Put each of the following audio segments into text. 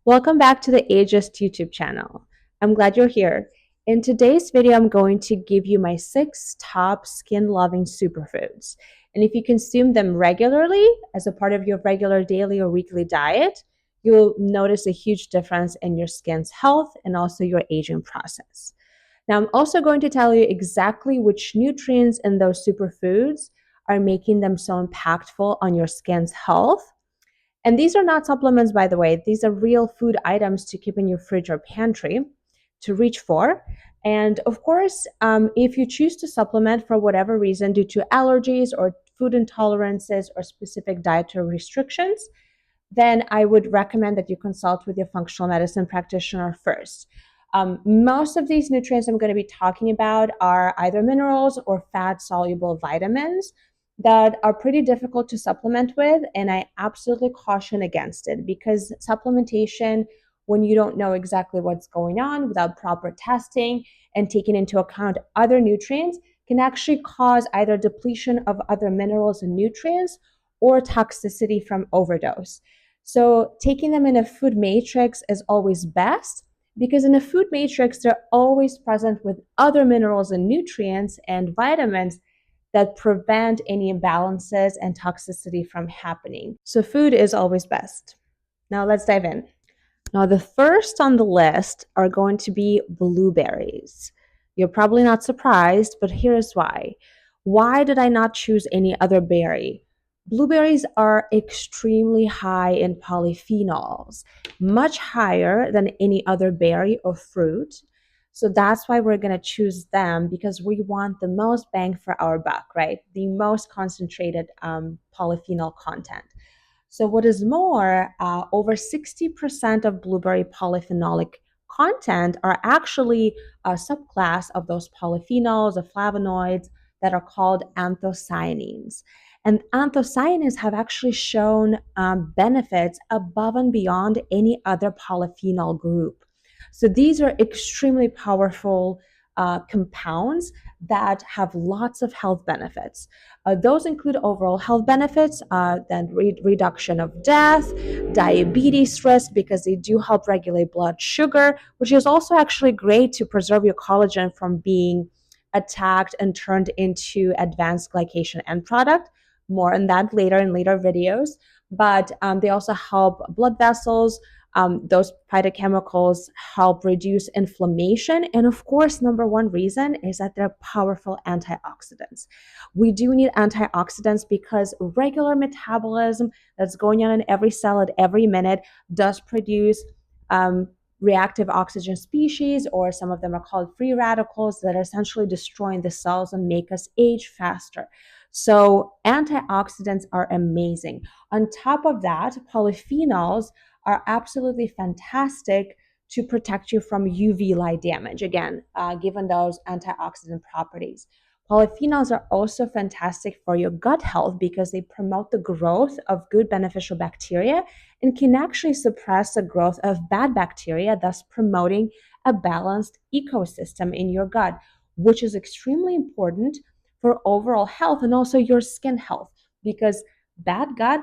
Welcome back to the Ageist YouTube channel. I'm glad you're here. In today's video, I'm going to give you my 6 top skin-loving superfoods. And if you consume them regularly as a part of your regular daily or weekly diet, you'll notice a huge difference in your skin's health and also your aging process. Now, I'm also going to tell you exactly which nutrients in those superfoods are making them so impactful on your skin's health. And these are not supplements, by the way. These are real food items to keep in your fridge or pantry to reach for. And of course, if you choose to supplement for whatever reason due to allergies or food intolerances or specific dietary restrictions, then I would recommend that you consult with your functional medicine practitioner first. Most of these nutrients I'm going to be talking about are either minerals or fat soluble vitamins that are pretty difficult to supplement with, and I absolutely caution against it because supplementation, when you don't know exactly what's going on without proper testing and taking into account other nutrients, can actually cause either depletion of other minerals and nutrients or toxicity from overdose. So taking them in a food matrix is always best because in a food matrix, they're always present with other minerals and nutrients and vitamins that prevent any imbalances and toxicity from happening. So food is always best. Now let's dive in. Now the first on the list are going to be blueberries. You're probably not surprised, but here's why. Why did I not choose any other berry? Blueberries are extremely high in polyphenols, much higher than any other berry or fruit. So that's why we're going to choose them because we want the most bang for our buck, right? The most concentrated polyphenol content. So what is more, over 60% of blueberry polyphenolic content are actually a subclass of those polyphenols, the flavonoids that are called anthocyanins. And anthocyanins have actually shown benefits above and beyond any other polyphenol group. So these are extremely powerful compounds that have lots of health benefits. Those include overall health benefits, then reduction of death, diabetes risk, because they do help regulate blood sugar, which is also actually great to preserve your collagen from being attacked and turned into advanced glycation end product. More on that later in later videos. But they also help blood vessels. Those phytochemicals help reduce inflammation. And of course, number one reason is that they're powerful antioxidants. We do need antioxidants because regular metabolism that's going on in every cell at every minute does produce reactive oxygen species, or some of them are called free radicals, that are essentially destroying the cells and make us age faster. So antioxidants are amazing. On top of that, polyphenols are absolutely fantastic to protect you from UV light damage, again, given those antioxidant properties. Polyphenols are also fantastic for your gut health because they promote the growth of good beneficial bacteria and can actually suppress the growth of bad bacteria, thus promoting a balanced ecosystem in your gut, which is extremely important for overall health and also your skin health, because bad gut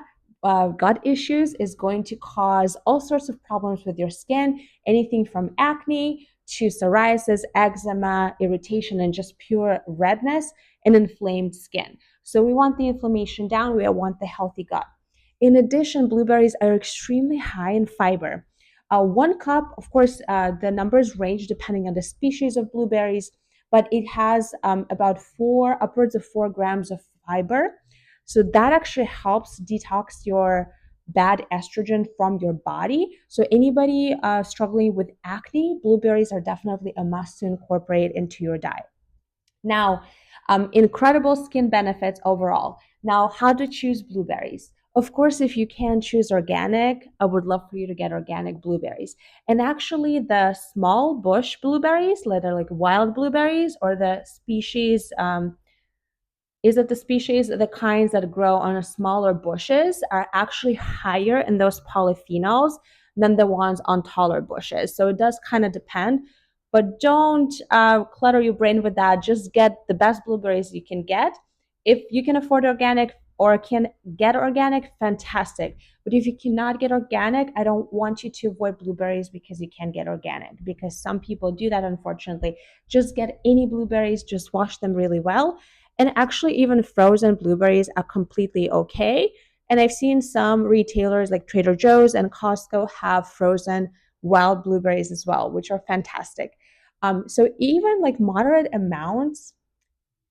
issues is going to cause all sorts of problems with your skin, anything from acne to psoriasis, eczema, irritation, and just pure redness and inflamed skin. So we want the inflammation down, we want the healthy gut. In addition, blueberries are extremely high in fiber. 1 cup, of course, the numbers range depending on the species of blueberries, but it has upwards of 4 grams of fiber. So that actually helps detox your bad estrogen from your body. So anybody struggling with acne, blueberries are definitely a must to incorporate into your diet. Now, incredible skin benefits overall. Now, how to choose blueberries? Of course, if you can choose organic, I would love for you to get organic blueberries. And actually, the small bush blueberries, that are like wild blueberries, or the species, the kinds that grow on smaller bushes, are actually higher in those polyphenols than the ones on taller bushes. So it does kind of depend, but don't clutter your brain with that. Just get the best blueberries you can get. If you can afford organic, or can get organic, fantastic. But if you cannot get organic, I don't want you to avoid blueberries because you can't get organic, because some people do that, unfortunately. Just get any blueberries, just wash them really well. And actually, even frozen blueberries are completely okay. And I've seen some retailers like Trader Joe's and Costco have frozen wild blueberries as well, which are fantastic. So even like moderate amounts,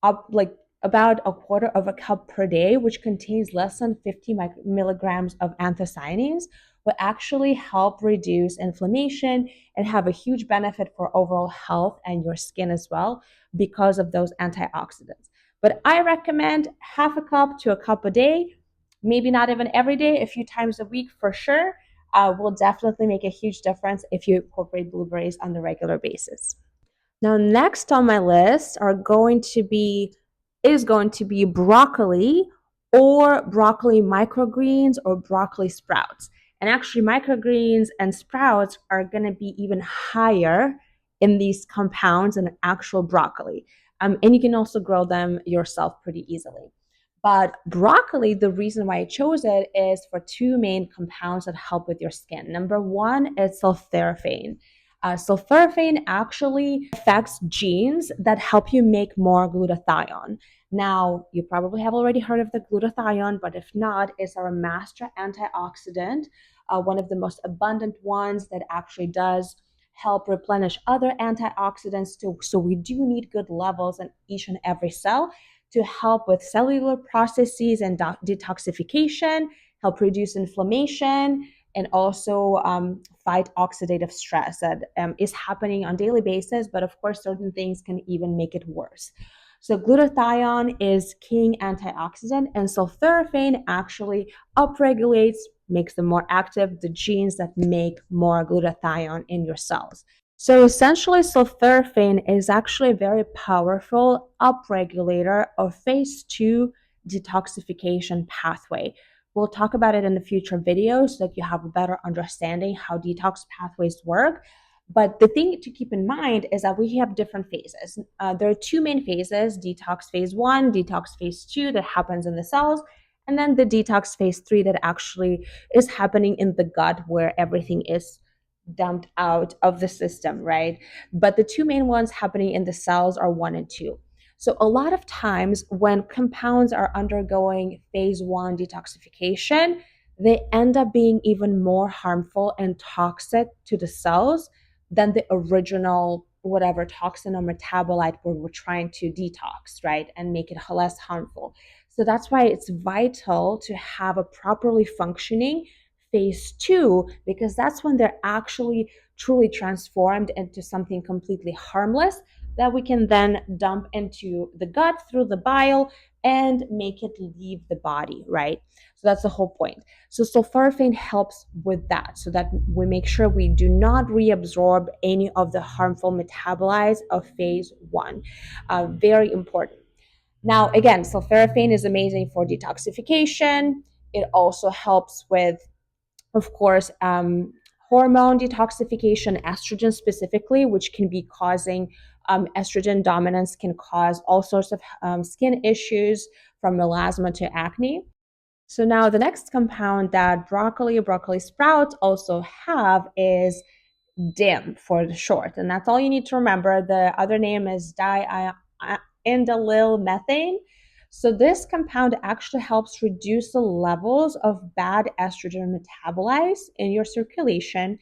up like about a quarter of a cup per day, which contains less than 50 milligrams of anthocyanins, will actually help reduce inflammation and have a huge benefit for overall health and your skin as well because of those antioxidants. But I recommend half a cup to a cup a day, maybe not even every day, a few times a week for sure. Will definitely make a huge difference if you incorporate blueberries on the regular basis. Now, next on my list is going to be broccoli or broccoli microgreens or broccoli sprouts. And actually, microgreens and sprouts are going to be even higher in these compounds than actual broccoli. And you can also grow them yourself pretty easily. But broccoli, the reason why I chose it is for two main compounds that help with your skin. Number one is sulforaphane. Sulforaphane actually affects genes that help you make more glutathione. Now, you probably have already heard of the glutathione, but if not, it's our master antioxidant, one of the most abundant ones that actually does help replenish other antioxidants too. So we do need good levels in each and every cell to help with cellular processes and detoxification, help reduce inflammation, and also fight oxidative stress that is happening on a daily basis. But of course, certain things can even make it worse. So glutathione is king antioxidant, and sulforaphane actually upregulates, makes them more active, the genes that make more glutathione in your cells. So essentially, sulforaphane is actually a very powerful upregulator of phase 2 detoxification pathway. We'll talk about it in the future videos so that you have a better understanding how detox pathways work. But the thing to keep in mind is that we have different phases. There are two main phases: detox phase 1, detox phase 2, that happens in the cells, and then the detox phase 3 that actually is happening in the gut where everything is dumped out of the system, right? But the two main ones happening in the cells are 1 and 2. So a lot of times when compounds are undergoing phase 1 detoxification, they end up being even more harmful and toxic to the cells than the original whatever toxin or metabolite we're trying to detox, right? And make it less harmful. So that's why it's vital to have a properly functioning phase 2, because that's when they're actually truly transformed into something completely harmless that we can then dump into the gut through the bile and make it leave the body, right? So that's the whole point. So sulforaphane helps with that, so that we make sure we do not reabsorb any of the harmful metabolites of phase 1. Very important. Now, again, sulforaphane is amazing for detoxification. It also helps with, of course, hormone detoxification, estrogen specifically, which can be causing estrogen dominance, can cause all sorts of skin issues from melasma to acne. So now the next compound that broccoli or broccoli sprouts also have is DIM for the short, and that's all you need to remember. The other name is diindolyl methane. So this compound actually helps reduce the levels of bad estrogen metabolites in your circulation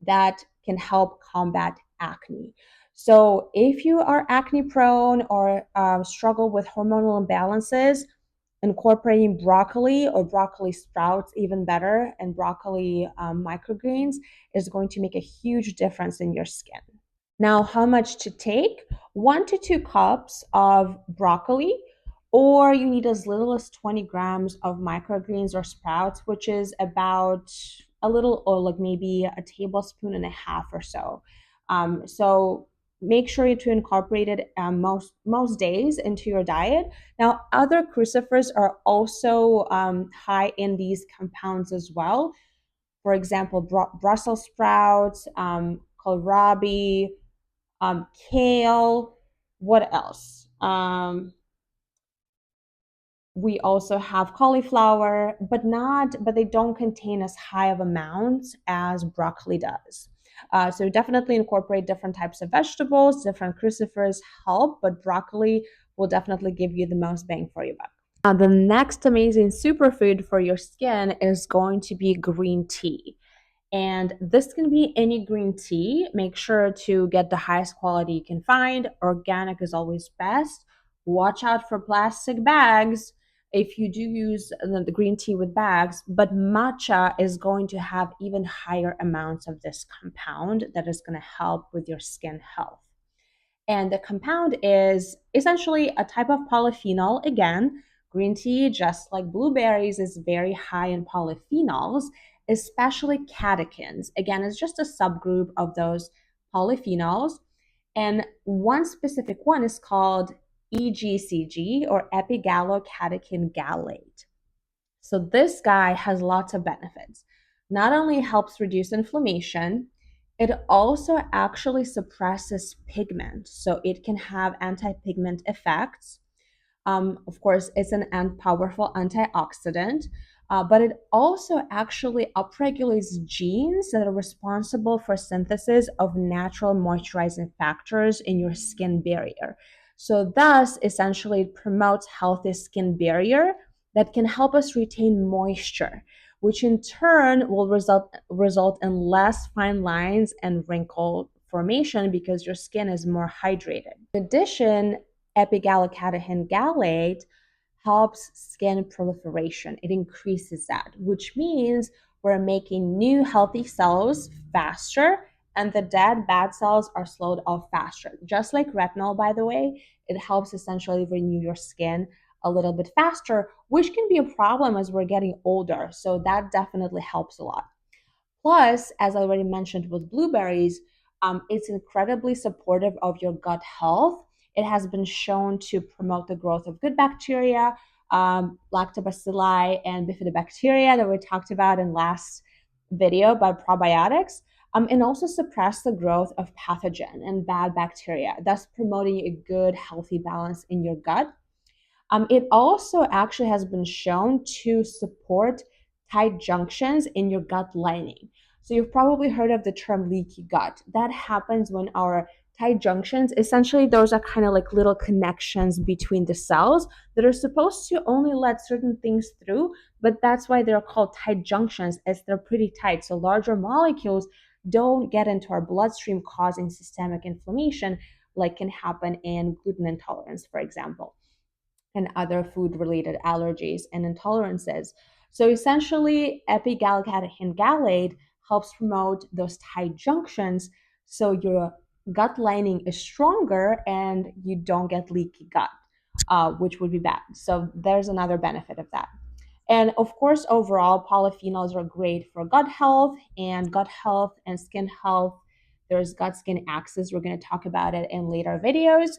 that can help combat acne. So if you are acne prone or struggle with hormonal imbalances, incorporating broccoli or broccoli sprouts, even better, and broccoli microgreens is going to make a huge difference in your skin. Now, how much to take? 1 to 2 cups of broccoli, or you need as little as 20 grams of microgreens or sprouts, which is about a little, or like maybe a tablespoon and a half or so. So make sure to incorporate it most days into your diet. Now, other crucifers are also high in these compounds as well. For example, Brussels sprouts, kohlrabi, kale. What else? We also have cauliflower, but they don't contain as high of amounts as broccoli does. So definitely incorporate different types of vegetables. Different crucifers help, but broccoli will definitely give you the most bang for your buck. The next amazing superfood for your skin is going to be green tea. And this can be any green tea. Make sure to get the highest quality you can find. Organic is always best. Watch out for plastic bags if you do use the green tea with bags, but matcha is going to have even higher amounts of this compound that is going to help with your skin health. And the compound is essentially a type of polyphenol. Again, green tea, just like blueberries, is very high in polyphenols, especially catechins. Again, it's just a subgroup of those polyphenols. And one specific one is called EGCG, or epigallocatechin gallate. So this guy has lots of benefits. Not only helps reduce inflammation, it also actually suppresses pigment. So it can have anti-pigment effects. Of course, it's an powerful antioxidant, but it also actually upregulates genes that are responsible for synthesis of natural moisturizing factors in your skin barrier. So thus, essentially, it promotes healthy skin barrier that can help us retain moisture, which in turn will result in less fine lines and wrinkle formation because your skin is more hydrated. In addition, epigallocatechin gallate helps skin proliferation. It increases that, which means we're making new healthy cells faster and the dead bad cells are slowed off faster. Just like retinol, by the way, it helps essentially renew your skin a little bit faster, which can be a problem as we're getting older. So that definitely helps a lot. Plus, as I already mentioned with blueberries, it's incredibly supportive of your gut health. It has been shown to promote the growth of good bacteria, lactobacilli and bifidobacteria that we talked about in last video about probiotics, and also suppress the growth of pathogen and bad bacteria, thus promoting a good, healthy balance in your gut. It also actually has been shown to support tight junctions in your gut lining. So you've probably heard of the term leaky gut. That happens when our tight junctions, essentially those are kind of like little connections between the cells that are supposed to only let certain things through, but that's why they're called tight junctions, as they're pretty tight. So larger molecules don't get into our bloodstream, causing systemic inflammation like can happen in gluten intolerance, for example, and other food related allergies and intolerances. So essentially, epigallocatechin gallate helps promote those tight junctions so your gut lining is stronger and you don't get leaky gut, which would be bad. So there's another benefit of that. And of course, overall, polyphenols are great for gut health and skin health. There's gut skin axis. We're going to talk about it in later videos.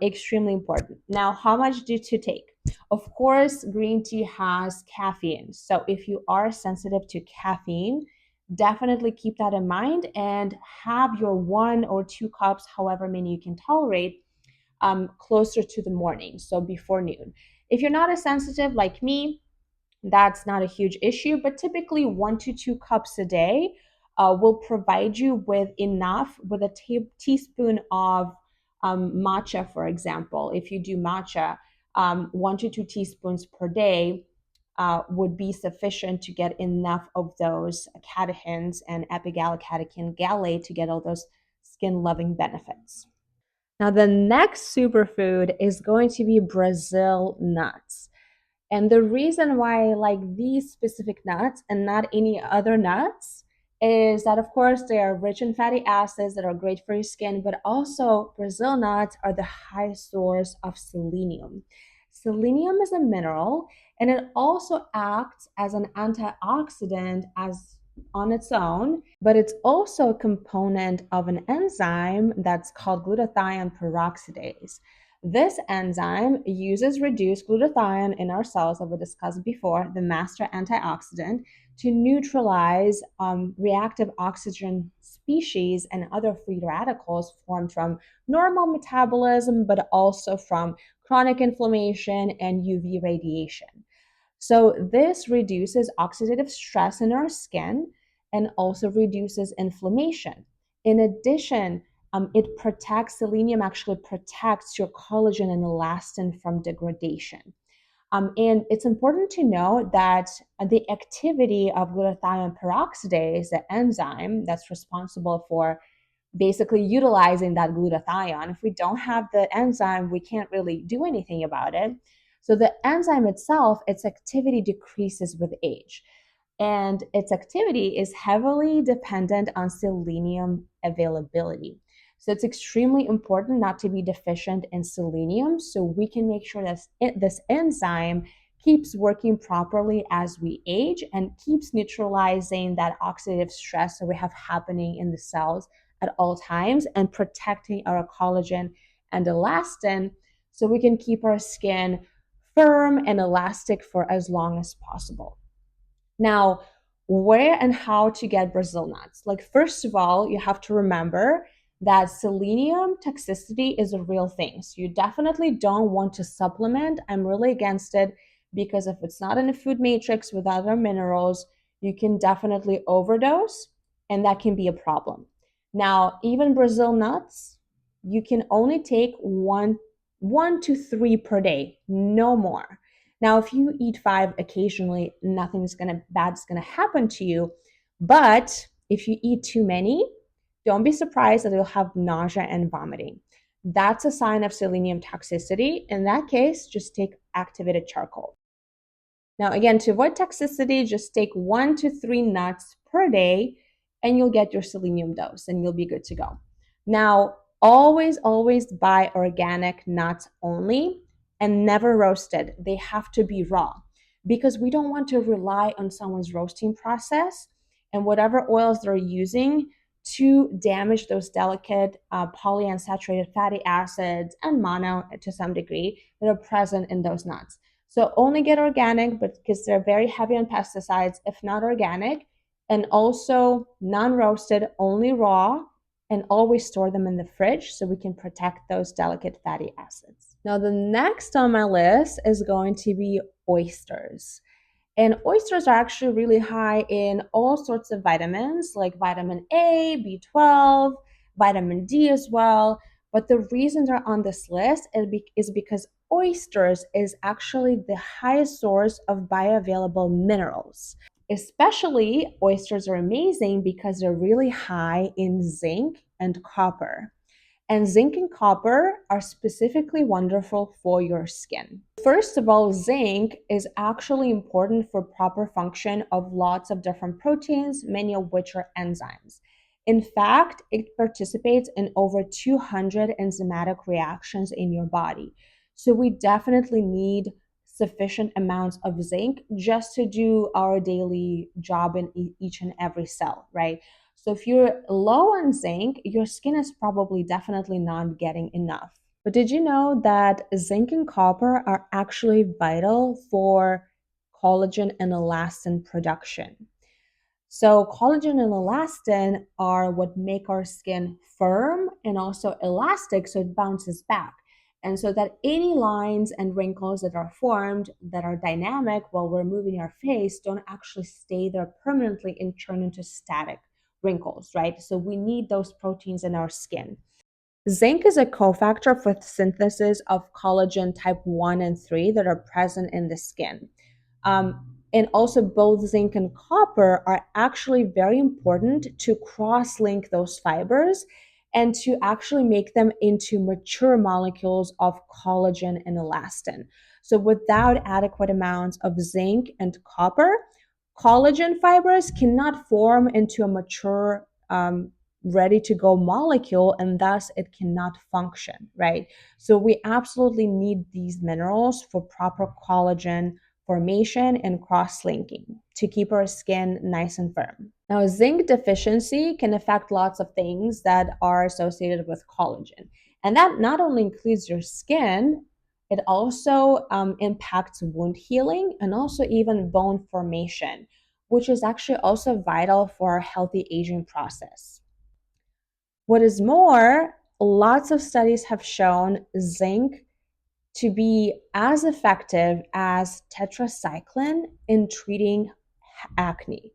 Extremely important. Now, how much to take? Of course, green tea has caffeine. So if you are sensitive to caffeine, definitely keep that in mind and have your 1 or 2 cups, however many you can tolerate, closer to the morning, so before noon. If you're not as sensitive like me, that's not a huge issue, but typically 1 to 2 cups a day will provide you with enough, with a teaspoon of matcha, for example. If you do matcha, 1 to 2 teaspoons per day would be sufficient to get enough of those catechins and epigallocatechin gallate to get all those skin loving benefits. Now, the next superfood is going to be Brazil nuts. And the reason why I like these specific nuts and not any other nuts is that, of course, they are rich in fatty acids that are great for your skin, but also Brazil nuts are the high source of selenium. Selenium is a mineral and it also acts as an antioxidant as on its own, but it's also a component of an enzyme that's called glutathione peroxidase. This enzyme uses reduced glutathione in our cells, as we discussed before, the master antioxidant, to neutralize reactive oxygen species and other free radicals formed from normal metabolism, but also from chronic inflammation, and UV radiation. So this reduces oxidative stress in our skin and also reduces inflammation. In addition, selenium actually protects your collagen and elastin from degradation. And it's important to know that the activity of glutathione peroxidase, the enzyme that's responsible for basically utilizing that glutathione. If we don't have the enzyme, we can't really do anything about it. So the enzyme itself, its activity decreases with age, and its activity is heavily dependent on selenium availability. So it's extremely important not to be deficient in selenium so we can make sure that this enzyme keeps working properly as we age and keeps neutralizing that oxidative stress that we have happening in the cells at all times and protecting our collagen and elastin so we can keep our skin firm and elastic for as long as possible. Now, where and how to get Brazil nuts? Like, first of all, you have to remember that selenium toxicity is a real thing. So you definitely don't want to supplement. I'm really against it because if it's not in a food matrix with other minerals, you can definitely overdose and that can be a problem. Now, even Brazil nuts, you can only take one to three per day, no more. Now, if you eat five occasionally, bad's gonna happen to you. But if you eat too many, don't be surprised that you'll have nausea and vomiting. That's a sign of selenium toxicity. In that case, just take activated charcoal. Now, again, to avoid toxicity, just take 1 to 3 nuts per day and you'll get your selenium dose and you'll be good to go. Now, always buy organic nuts only and never roasted. They have to be raw because we don't want to rely on someone's roasting process and whatever oils they're using to damage those delicate polyunsaturated fatty acids and mono to some degree that are present in those nuts. So only get organic, but because they're very heavy on pesticides, if not organic, and also non-roasted, only raw, and always store them in the fridge so we can protect those delicate fatty acids. Now, the next on my list is going to be oysters. And oysters are actually really high in all sorts of vitamins like vitamin A, B12, vitamin D as well. But the reason they're on this list is because oysters is actually the highest source of bioavailable minerals. Especially, oysters are amazing because they're really high in zinc and copper. And zinc and copper are specifically wonderful for your skin. First of all, zinc is actually important for proper function of lots of different proteins, many of which are enzymes. In fact, it participates in over 200 enzymatic reactions in your body. So we definitely need sufficient amounts of zinc just to do our daily job in each and every cell, right? So if you're low on zinc, your skin is probably definitely not getting enough. But did you know that zinc and copper are actually vital for collagen and elastin production? So collagen and elastin are what make our skin firm and also elastic so it bounces back. And so that any lines and wrinkles that are formed that are dynamic while we're moving our face don't actually stay there permanently and turn into static wrinkles, right? So we need those proteins in our skin. Zinc is a cofactor for the synthesis of collagen type 1 and 3 that are present in the skin. And also both zinc and copper are actually very important to cross-link those fibers and to actually make them into mature molecules of collagen and elastin. So without adequate amounts of zinc and copper, collagen fibers cannot form into a mature ready to go molecule and thus it cannot function, right? So we absolutely need these minerals for proper collagen formation and cross-linking to keep our skin nice and firm. Now, zinc deficiency can affect lots of things that are associated with collagen. And that not only includes your skin, it also impacts wound healing and also even bone formation, which is actually also vital for our healthy aging process. What is more, lots of studies have shown zinc to be as effective as tetracycline in treating acne.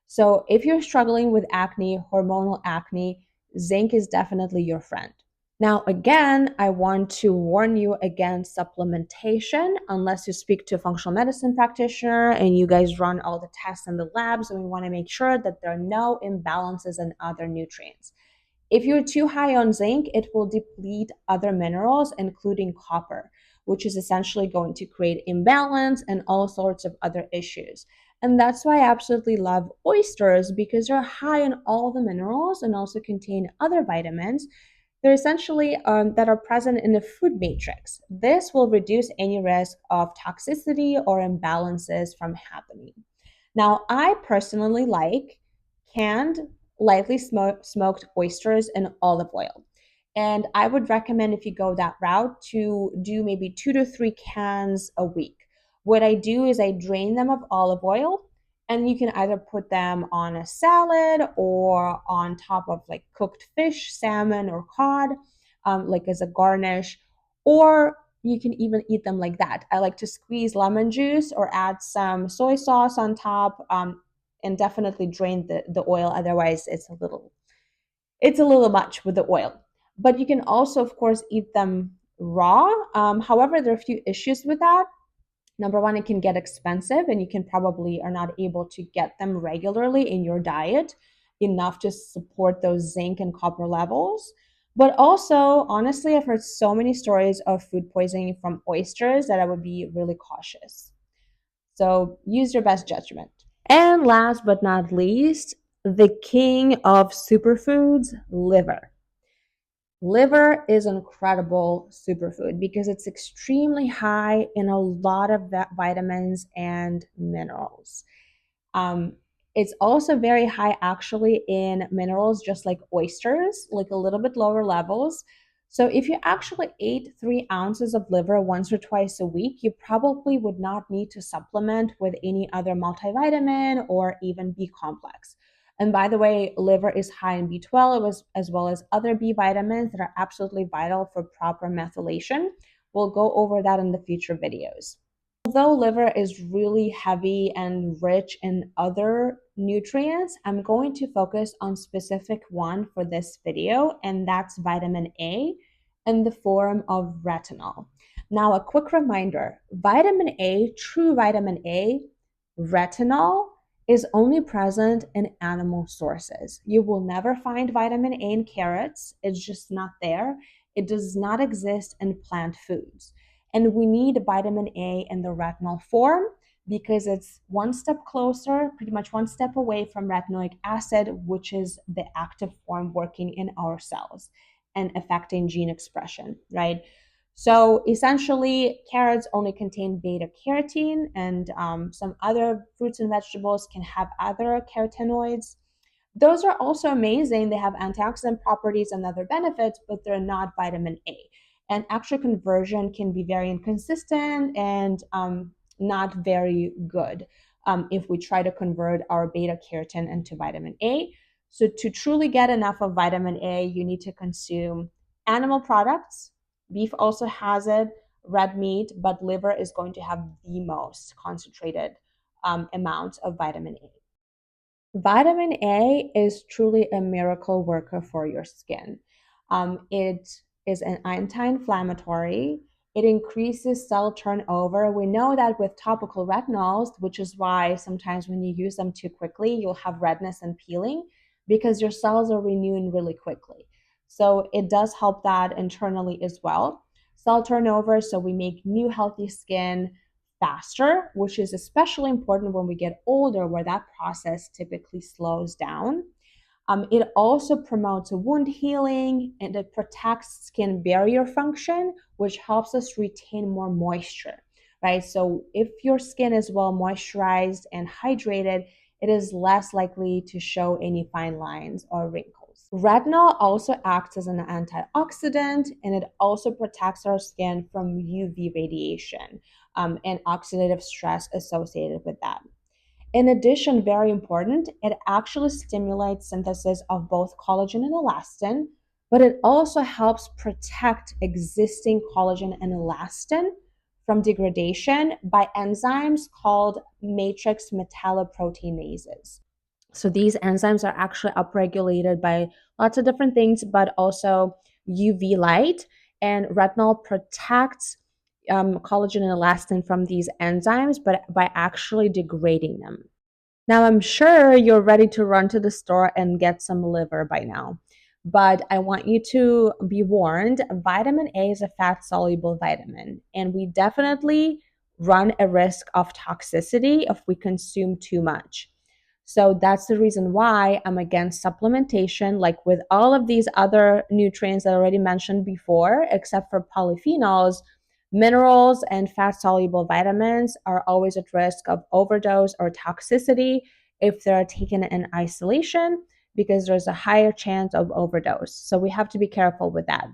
So if you're struggling with acne, hormonal acne, zinc is definitely your friend. Now, again, I want to warn you against supplementation unless you speak to a functional medicine practitioner and you guys run all the tests in the labs, and we want to make sure that there are no imbalances in other nutrients. If you're too high on zinc, it will deplete other minerals, including copper, which is essentially going to create imbalance and all sorts of other issues. And that's why I absolutely love oysters, because they're high in all the minerals and also contain other vitamins. They're essentially that are present in the food matrix. This will reduce any risk of toxicity or imbalances from happening. Now, I personally like canned, lightly smoked oysters in olive oil. And I would recommend, if you go that route, to do maybe 2 to 3 cans a week. What I do is I drain them of olive oil, and you can either put them on a salad or on top of like cooked fish, salmon, or cod, like as a garnish, or you can even eat them like that. I like to squeeze lemon juice or add some soy sauce on top, and definitely drain the oil. Otherwise, it's a little much with the oil. But you can also, of course, eat them raw. However, there are a few issues with that. Number one, it can get expensive, and you can probably are not able to get them regularly in your diet enough to support those zinc and copper levels. But also, honestly, I've heard so many stories of food poisoning from oysters that I would be really cautious. So use your best judgment. And last but not least, the king of superfoods, liver. Liver is an incredible superfood because it's extremely high in a lot of vitamins and minerals. Um, it's also very high actually in minerals, just like oysters, like a little bit lower levels. So if you actually ate 3 ounces of liver once or twice a week, you probably would not need to supplement with any other multivitamin or even B complex. And by the way, liver is high in B12 as well as other B vitamins that are absolutely vital for proper methylation. We'll go over that in the future videos. Although liver is really heavy and rich in other nutrients, I'm going to focus on specific one for this video, and that's vitamin A in the form of retinol. Now, a quick reminder, vitamin A, true vitamin A, retinol is only present in animal sources. You will never find vitamin A in carrots. It's just not there. It does not exist in plant foods. And we need vitamin A in the retinol form because it's one step closer, pretty much one step away from retinoic acid, which is the active form working in our cells and affecting gene expression, right? So essentially, carrots only contain beta carotene, and some other fruits and vegetables can have other carotenoids. Those are also amazing. They have antioxidant properties and other benefits, but they're not vitamin A. And actual conversion can be very inconsistent and not very good if we try to convert our beta carotene into vitamin A. So, to truly get enough of vitamin A, you need to consume animal products. Beef also has it, red meat, but liver is going to have the most concentrated amount of vitamin A. Vitamin A is truly a miracle worker for your skin. It is an anti-inflammatory. It increases cell turnover. We know that with topical retinols, which is why sometimes when you use them too quickly, you'll have redness and peeling because your cells are renewing really quickly. So it does help that internally as well. Cell turnover, so we make new healthy skin faster, which is especially important when we get older, where that process typically slows down. It also promotes wound healing, and it protects skin barrier function, which helps us retain more moisture, right? So if your skin is well moisturized and hydrated, it is less likely to show any fine lines or wrinkles. Retinol also acts as an antioxidant, and it also protects our skin from UV radiation and oxidative stress associated with that. In addition, very important, it actually stimulates synthesis of both collagen and elastin, but it also helps protect existing collagen and elastin from degradation by enzymes called matrix metalloproteinases. So these enzymes are actually upregulated by lots of different things, but also UV light. And retinol protects collagen and elastin from these enzymes, but by actually degrading them. Now, I'm sure you're ready to run to the store and get some liver by now, but I want you to be warned, vitamin A is a fat soluble vitamin, and we definitely run a risk of toxicity if we consume too much. So that's the reason why I'm against supplementation, like with all of these other nutrients that I already mentioned before, except for polyphenols. Minerals and fat soluble vitamins are always at risk of overdose or toxicity if they're taken in isolation because there's a higher chance of overdose. So we have to be careful with that.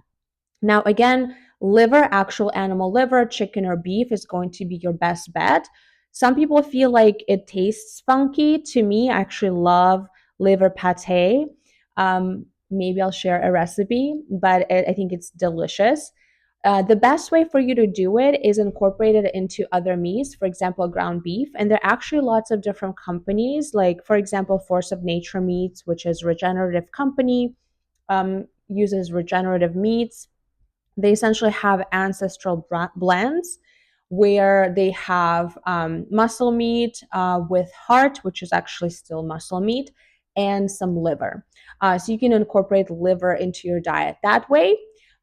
Now, again, liver, actual animal liver, chicken or beef is going to be your best bet. Some people feel like it tastes funky. To me, I actually love liver pate. Maybe I'll share a recipe, but I think it's delicious. The best way for you to do it is incorporate it into other meats, for example, ground beef. And there are actually lots of different companies, like, for example, Force of Nature Meats, which is a regenerative company, uses regenerative meats. They essentially have ancestral blends where they have muscle meat with heart, which is actually still muscle meat, and some liver. So you can incorporate liver into your diet that way.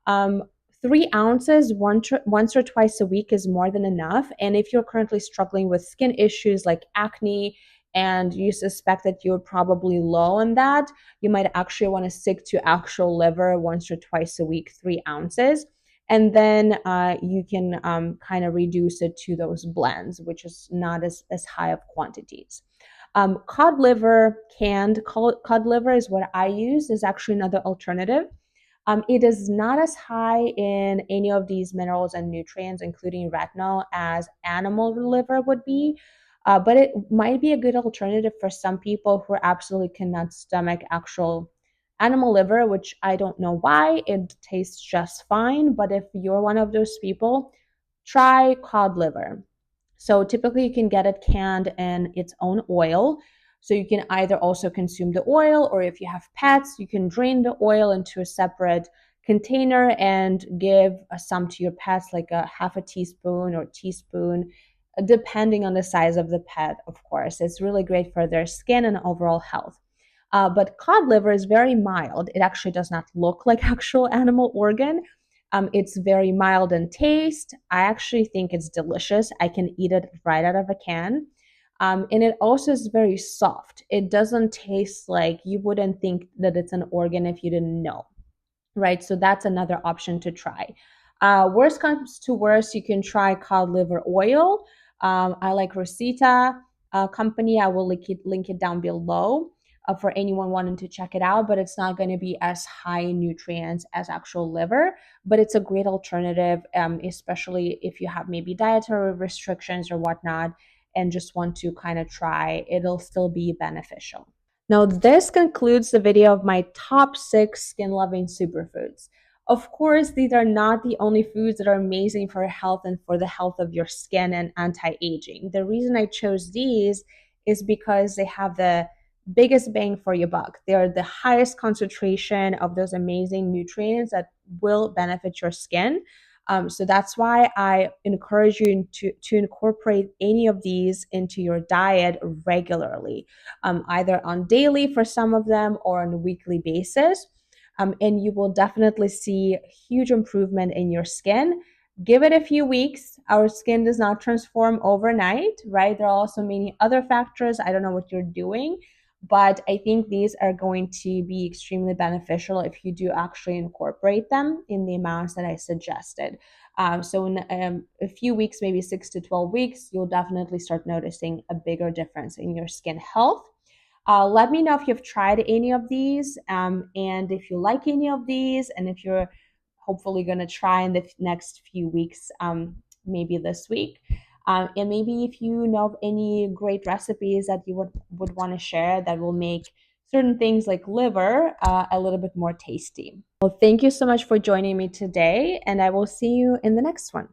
3 ounces once or twice a week is more than enough. And if you're currently struggling with skin issues like acne and you suspect that you're probably low on that, you might actually want to stick to actual liver once or twice a week, 3 ounces. And then you can kind of reduce it to those blends, which is not as high of quantities. Cod liver, canned cod liver is what I use, is actually another alternative. It is not as high in any of these minerals and nutrients, including retinol, as animal liver would be. But it might be a good alternative for some people who absolutely cannot stomach actual animal liver, which I don't know why. It tastes just fine. But if you're one of those people, try cod liver. So typically you can get it canned in its own oil. So you can either also consume the oil, or if you have pets, you can drain the oil into a separate container and give some to your pets, like a half a teaspoon or teaspoon, depending on the size of the pet, of course. It's really great for their skin and overall health. But cod liver is very mild. It actually does not look like actual animal organ. It's very mild in taste. I actually think it's delicious. I can eat it right out of a can. And it also is very soft. It doesn't taste like, you wouldn't think that it's an organ if you didn't know, right? So that's another option to try. Worst comes to worst, you can try cod liver oil. I like Rosita company. I will link it down below for anyone wanting to check it out, but it's not going to be as high in nutrients as actual liver, but it's a great alternative, especially if you have maybe dietary restrictions or whatnot and just want to kind of try, it'll still be beneficial. Now, this concludes the video of my top 6 skin loving superfoods. Of course, these are not the only foods that are amazing for health and for the health of your skin and anti aging. The reason I chose these is because they have the biggest bang for your buck. They are the highest concentration of those amazing nutrients that will benefit your skin. So that's why I encourage you to incorporate any of these into your diet regularly, either on daily for some of them or on a weekly basis. And you will definitely see huge improvement in your skin. Give it a few weeks. Our skin does not transform overnight, right? There are also many other factors. I don't know what you're doing, but I think these are going to be extremely beneficial if you do actually incorporate them in the amounts that I suggested. So in a few weeks, maybe 6 to 12 weeks, you'll definitely start noticing a bigger difference in your skin health. Let me know if you've tried any of these, and if you like any of these, and if you're hopefully going to try in the next few weeks, maybe this week. And maybe if you know of any great recipes that you would want to share that will make certain things like liver a little bit more tasty. Well, thank you so much for joining me today, and I will see you in the next one.